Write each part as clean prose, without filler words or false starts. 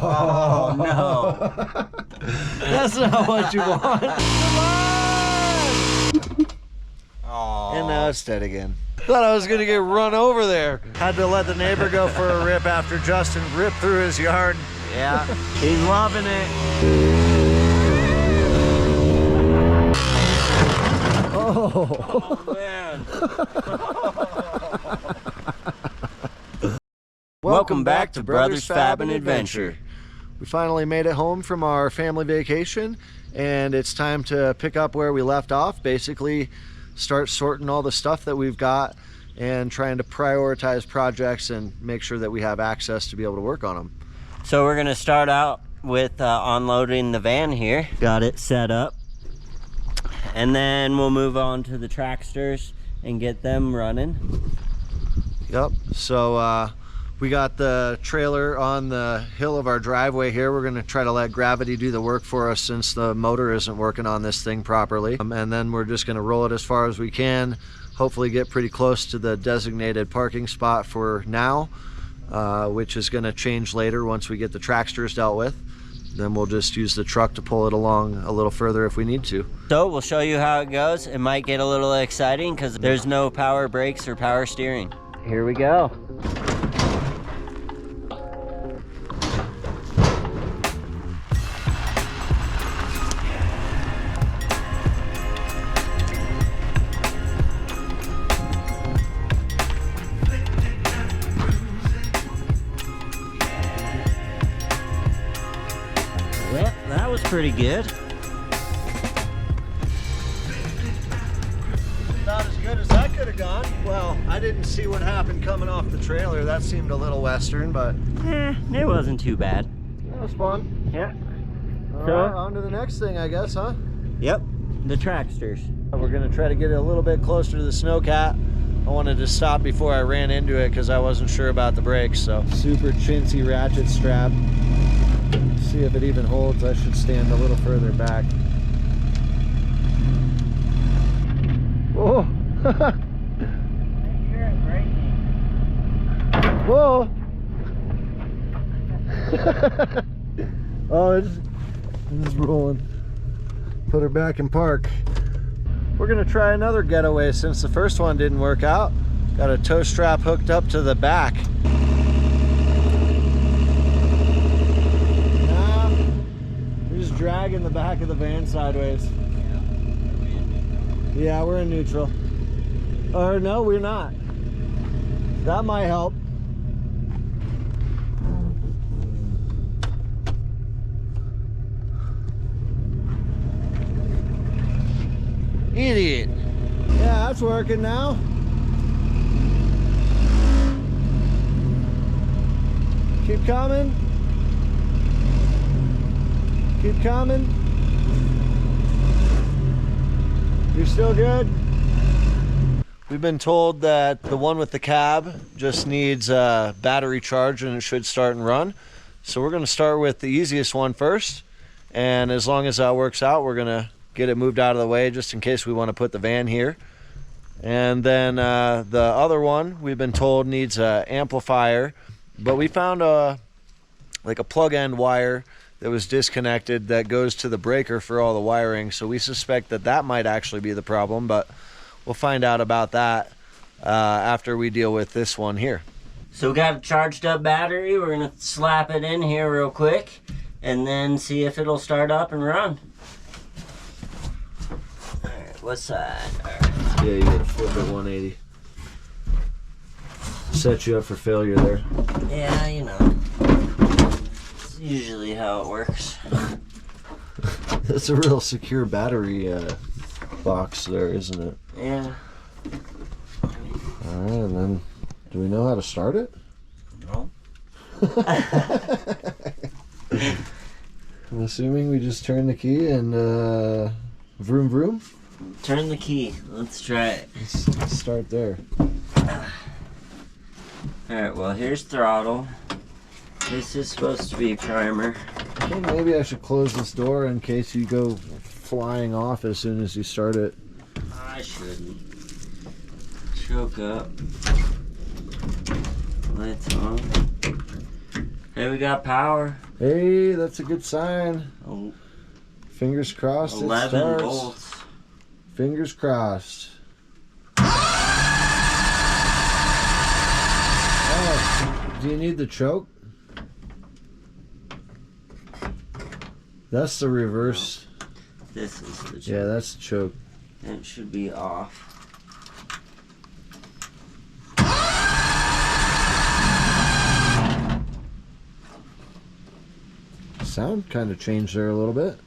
Oh, no. That's not what you want. Come on! Oh. And now it's dead again. Thought I was gonna get run over there. Had to let the neighbor go for a rip after Justin ripped through his yard. Yeah, he's loving it. Oh, man. Welcome back to Brothers Fab and Adventure. We finally made it home from our family vacation, and it's time to pick up where we left off. Basically, start sorting all the stuff that we've got and trying to prioritize projects and make sure that we have access to be able to work on them. So we're gonna start out with unloading the van here. Got it set up. And then we'll move on to the Tracksters and get them running. Yep, so we got the trailer on the hill of our driveway here. We're gonna try to let gravity do the work for us since the motor isn't working on this thing properly. And then we're just gonna roll it as far as we can, hopefully get pretty close to the designated parking spot for now, which is gonna change later once we get the Tracksters dealt with. Then we'll just use the truck to pull it along a little further if we need to. So we'll show you how it goes. It might get a little exciting because there's no power brakes or power steering. Here we go. Well, that was pretty good. Not as good as that could have gone. Well, I didn't see what happened coming off the trailer. That seemed a little western, but It wasn't too bad. that was fun. Yeah. All right, on to the next thing, I guess, huh? Yep, the Tracksters. We're gonna try to get it a little bit closer to the snowcat. I wanted to stop before I ran into it because I wasn't sure about the brakes, so. Super chintzy ratchet strap. See if it even holds. I should stand a little further back. Oh! Whoa! Oh, it's rolling. Put her back in park. We're gonna try another getaway since the first one didn't work out. Got a tow strap hooked up to the back. Dragging the back of the van sideways. Yeah, we're in neutral. Or no, we're not. That might help. Idiot. Yeah, that's working now. Keep coming. Keep coming. You're still good? We've been told that the one with the cab just needs a battery charge and it should start and run. So we're gonna start with the easiest one first. And as long as that works out, we're gonna get it moved out of the way just in case we wanna put the van here. And then the other one we've been told needs an amplifier, but we found like a plug end wire that was disconnected that goes to the breaker for all the wiring. So we suspect that that might actually be the problem, but we'll find out about that after we deal with this one here. So we got a charged up battery. We're gonna slap it in here real quick and then see if it'll start up and run. All right, what side? All right. Yeah, you gotta flip it 180. Set you up for failure there. Yeah, you know. Usually how it works. That's a real secure battery box there, isn't it? Yeah. Alright, and then do we know how to start it? No. I'm assuming we just turn the key and vroom vroom? Turn the key. Let's try it. Let's start there. Alright, well here's throttle. This is supposed to be primer. I think maybe I should close this door in case you go flying off as soon as you start it. I shouldn't. Choke up. Lights on. Hey, we got power. Hey, that's a good sign. Oh, Fingers crossed 11 it starts. volts. Fingers crossed. Oh, do you need the choke? That's the reverse. This is the choke. Yeah, that's the choke. It should be off. Sound kind of changed there a little bit.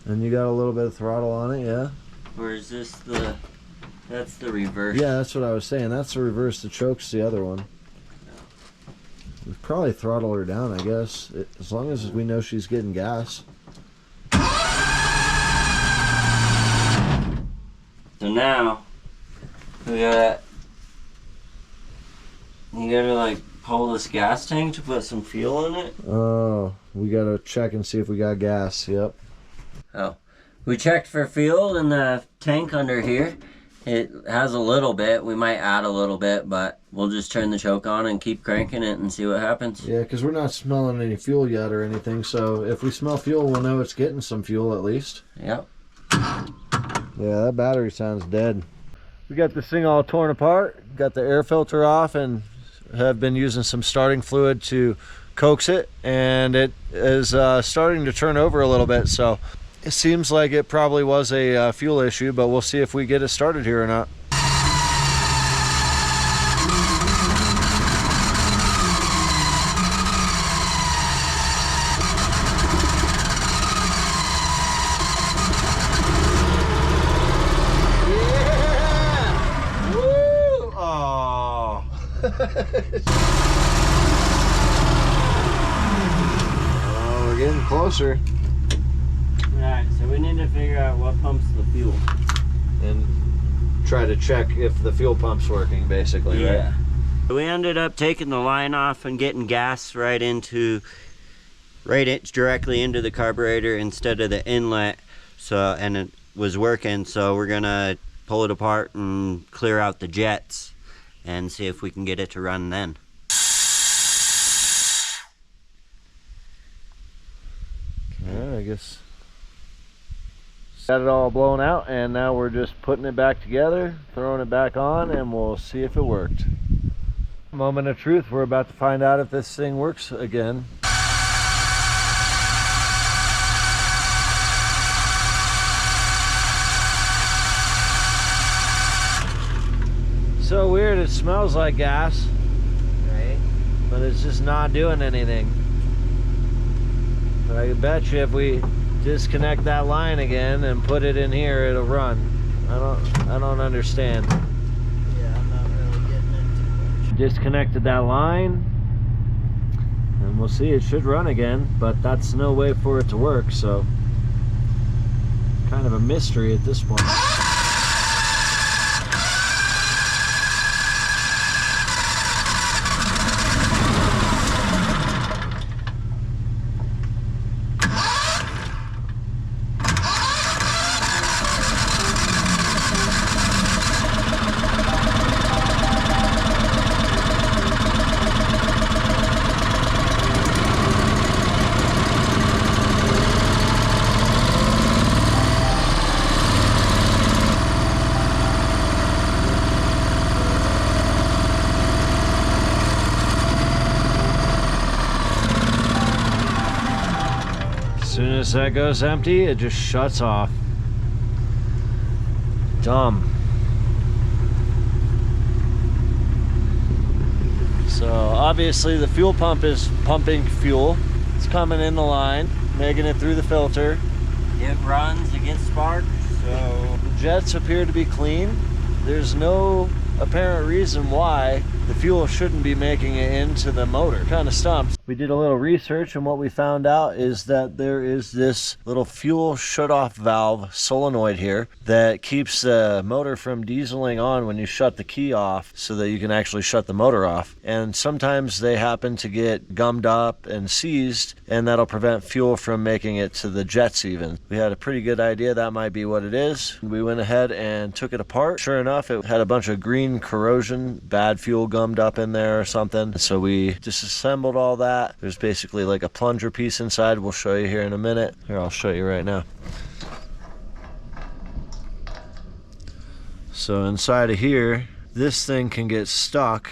And you got a little bit of throttle on it, yeah? Or is this the... That's the reverse. Yeah, that's what I was saying. That's the reverse. The choke's the other one. We've probably throttled her down, I guess. As long as we know she's getting gas. So now, we gotta... You gotta like pull this gas tank to put some fuel in it. Oh, we gotta check and see if we got gas. Yep. Oh. We checked for fuel in the tank under here. It has a little bit. We might add a little bit, but we'll just turn the choke on and keep cranking it and see what happens. Yeah, because we're not smelling any fuel yet or anything. So if we smell fuel, we'll know it's getting some fuel at least. Yep. Yeah, that battery sounds dead. We got this thing all torn apart. Got the air filter off and have been using some starting fluid to coax it. And it is starting to turn over a little bit. So it seems like it probably was a fuel issue, but we'll see if we get it started here or not. Yeah! Woo! Oh. Oh, we're getting closer. Alright, so we need to figure out what pumps the fuel. And try to check if the fuel pump's working, basically, right? We ended up taking the line off and getting gas directly into the carburetor instead of the inlet. So, and it was working, so we're gonna pull it apart and clear out the jets and see if we can get it to run then. Yeah, I guess. Got it all blown out, and now we're just putting it back together, throwing it back on, and we'll see if it worked. Moment of truth, we're about to find out if this thing works again. So weird, it smells like gas, Right? but it's just not doing anything. But I bet you if we disconnect that line again and put it in here, it'll run. I don't understand. Yeah, I'm not really getting into it. Disconnected that line, and we'll see. It should run again, but that's no way for it to work, so kind of a mystery at this point. As soon as that goes empty, it just shuts off. Dumb. So obviously the fuel pump is pumping fuel. It's coming in the line, making it through the filter. It runs, it gets sparked, so... The jets appear to be clean. There's no apparent reason why the fuel shouldn't be making it into the motor. Kind of stumps. We did a little research, and what we found out is that there is this little fuel shut-off valve solenoid here that keeps the motor from dieseling on when you shut the key off, so that you can actually shut the motor off. And sometimes they happen to get gummed up and seized, and that'll prevent fuel from making it to the jets even. We had a pretty good idea that might be what it is. We went ahead and took it apart. Sure enough, it had a bunch of green corrosion, bad fuel gummed up in there or something. So we disassembled all that. There's basically like a plunger piece inside. We'll show you here in a minute. Here, I'll show you right now. So inside of here, this thing can get stuck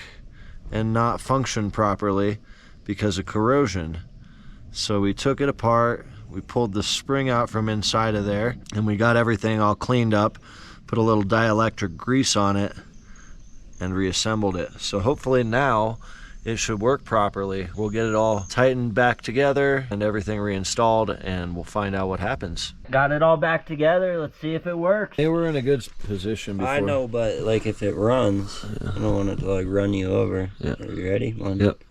and not function properly because of corrosion. So we took it apart, we pulled the spring out from inside of there, and we got everything all cleaned up, put a little dielectric grease on it, and reassembled it. So hopefully now it should work properly. We'll get it all tightened back together and everything reinstalled, and we'll find out what happens. Got it all back together. Let's see if it works. They were in a good position before. I know, but like if it runs, I don't want it to like run you over. Yeah. Are you ready? One. Yep.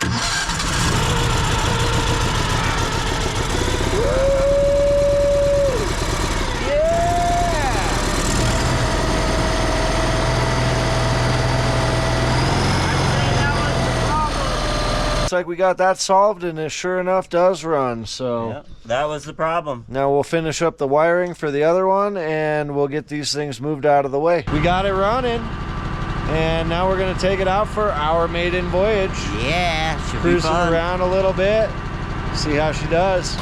Like we got that solved, and it sure enough does run. So Yep, that was the problem. now we'll finish up the wiring for the other one, and we'll get these things moved out of the way. We got it running, and now we're gonna take it out for our maiden voyage. Yeah, should be Cruising fun. around a little bit, see how she does.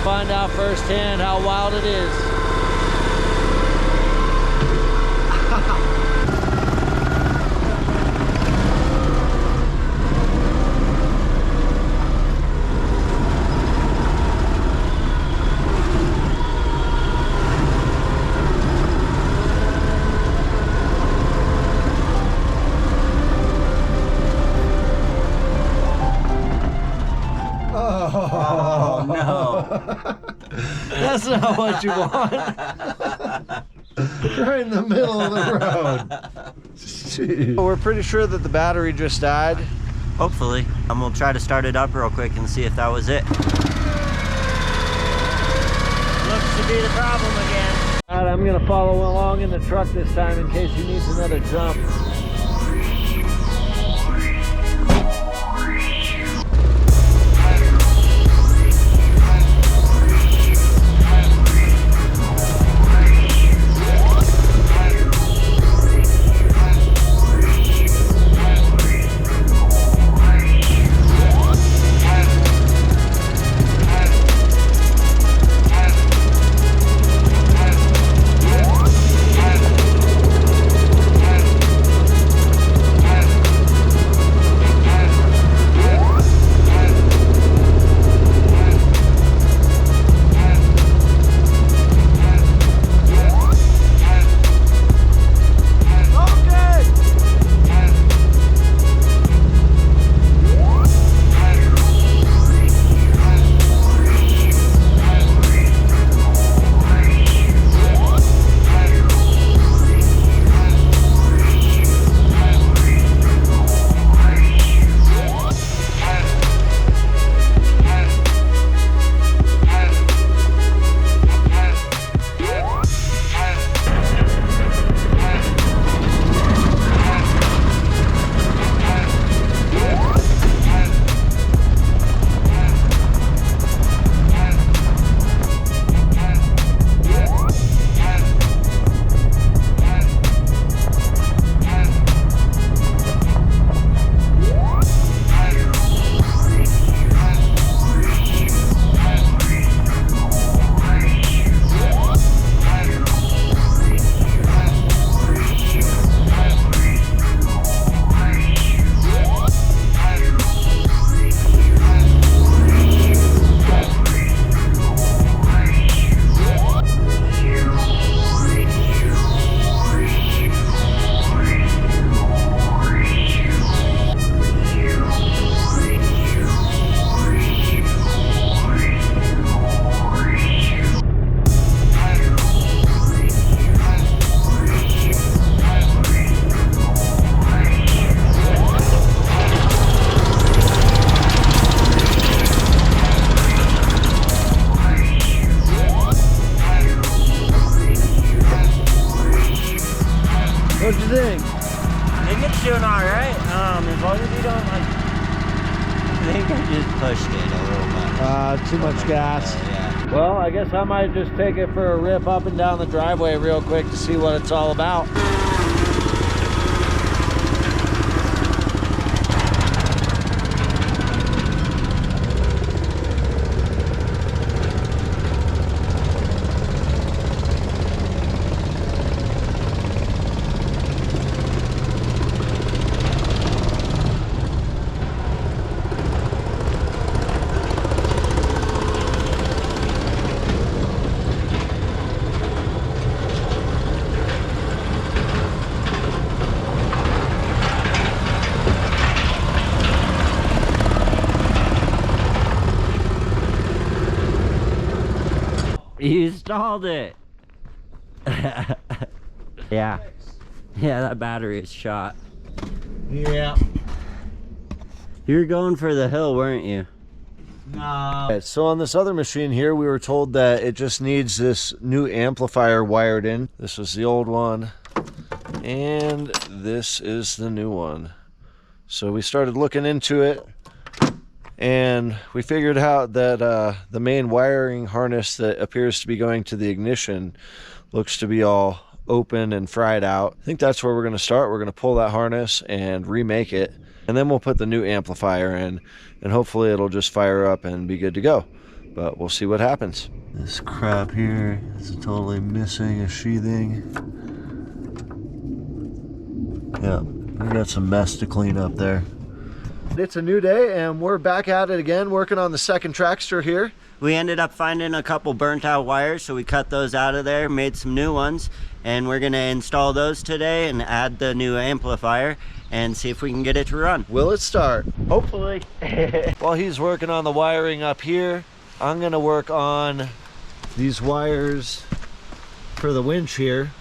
Find out firsthand how wild it is. Oh no. That's not what you want. Right in the middle of the road. Jeez. We're pretty sure that the battery just died. Hopefully. I'm gonna try to start it up real quick and see if that was it. Looks to be the problem again. All right, I'm gonna follow along in the truck this time in case he needs another jump. What'd you think? I think it's doing all right. As long as you don't like. I think I just pushed it a little much. Too much gas. Yeah. Well, I guess I might just take it for a rip up and down the driveway real quick to see what it's all about. You stalled it. Yeah. Yeah, that battery is shot. Yeah. You were going for the hill, weren't you? No. Okay, so on this other machine here, we were told that it just needs this new amplifier wired in. This was the old one, and this is the new one. So we started looking into it, and we figured out that the main wiring harness that appears to be going to the ignition looks to be all open and fried out. I think that's where we're going to start. We're going to pull that harness and remake it, and then we'll put the new amplifier in, and hopefully it'll just fire up and be good to go. But we'll see what happens. This crap here is totally missing a sheathing. Yeah, we got some mess to clean up there. It's a new day and we're back at it again, working on the second Trackster here. We ended up finding a couple burnt out wires, so we cut those out of there, made some new ones, and we're gonna install those today and add the new amplifier and see if we can get it to run. Will it start? Hopefully. While he's working on the wiring up here, I'm gonna work on these wires for the winch here,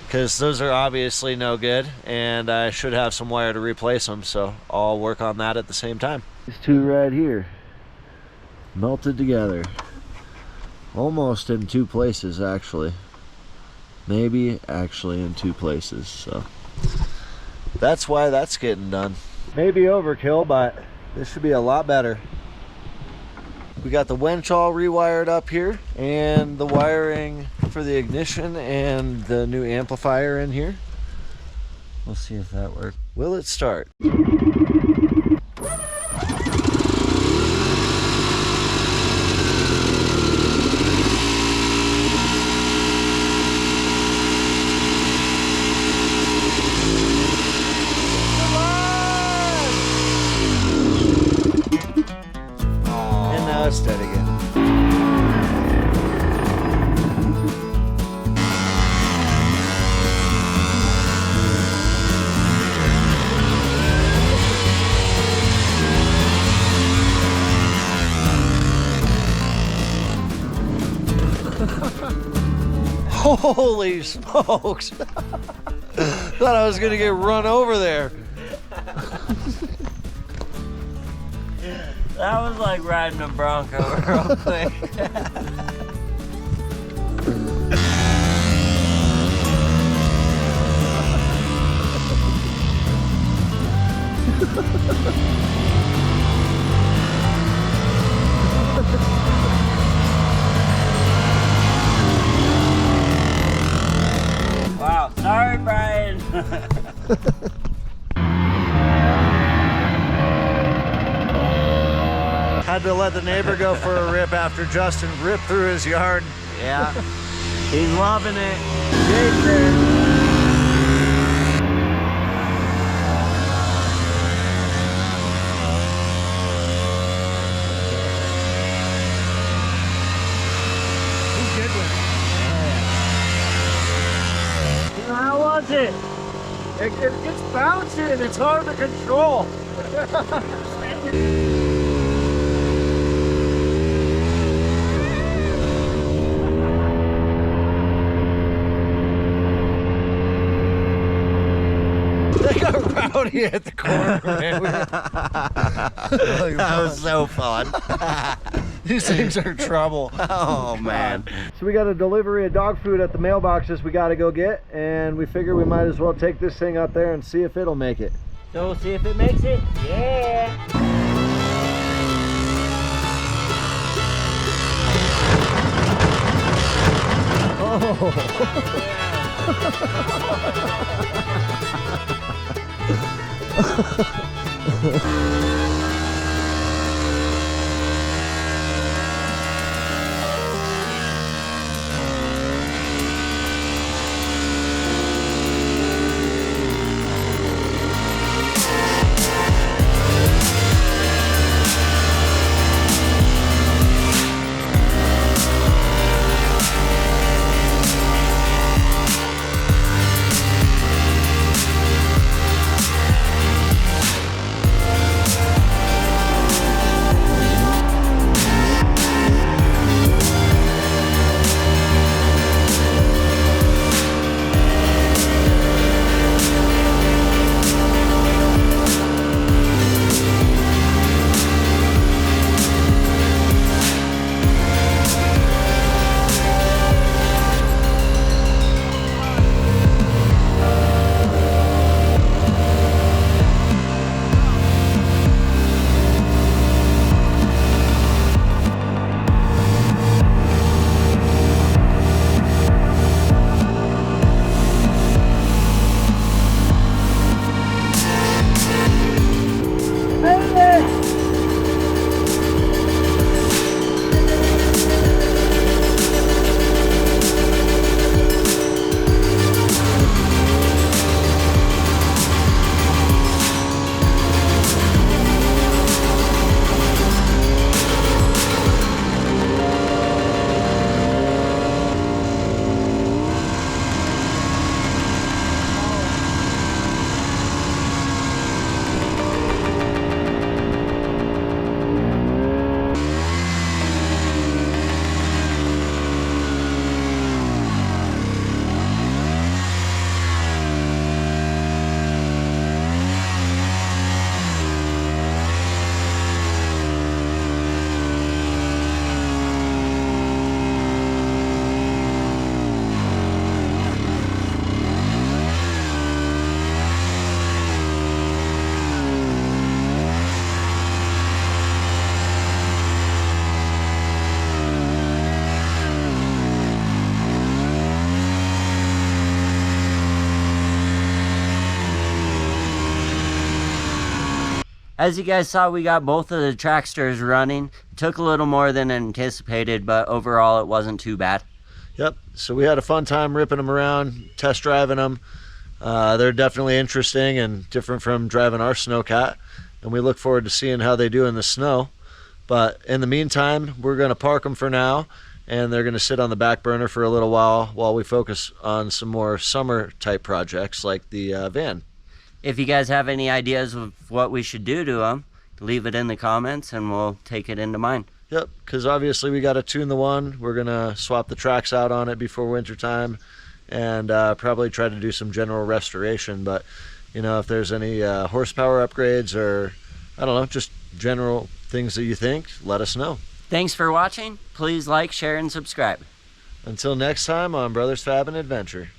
because those are obviously no good and I should have some wire to replace them, so I'll work on that at the same time. These two right here melted together, almost in two places actually, maybe actually in two places, so that's why that's getting done. Maybe overkill, but this should be a lot better. We got the winch all rewired up here and the wiring for the ignition and the new amplifier in here. We'll see if that works. Will it start? And now it's dead again. Holy smokes! Thought I was gonna get run over there. That was like riding a Bronco real quick. Wow, sorry, Brian. Had to let the neighbor go for a rip after Justin ripped through his yard. Yeah, he's loving it. He's good with it. How was it? It gets bouncy and it's hard to control. They got rowdy at the corner, man. That was so fun. These things are trouble. Oh man. So we got a delivery of dog food at the mailboxes we got to go get, and we figure we might as well take this thing up there and see if it'll make it. So we'll see if it makes it. Yeah. As you guys saw, we got both of the Tracksters running. It took a little more than anticipated, but overall it wasn't too bad. Yep, so we had a fun time ripping them around, test driving them. They're definitely interesting and different from driving our Snowcat, and we look forward to seeing how they do in the snow. But in the meantime, we're going to park them for now, and they're going to sit on the back burner for a little while we focus on some more summer type projects like the van. If you guys have any ideas of what we should do to them, leave it in the comments and we'll take it into mind. Yep, because obviously we got to tune the one. We're going to swap the tracks out on it before winter time and probably try to do some general restoration. But, you know, if there's any horsepower upgrades or, I don't know, just general things that you think, let us know. Thanks for watching. Please like, share, and subscribe. Until next time on Brothers Fab and Adventure.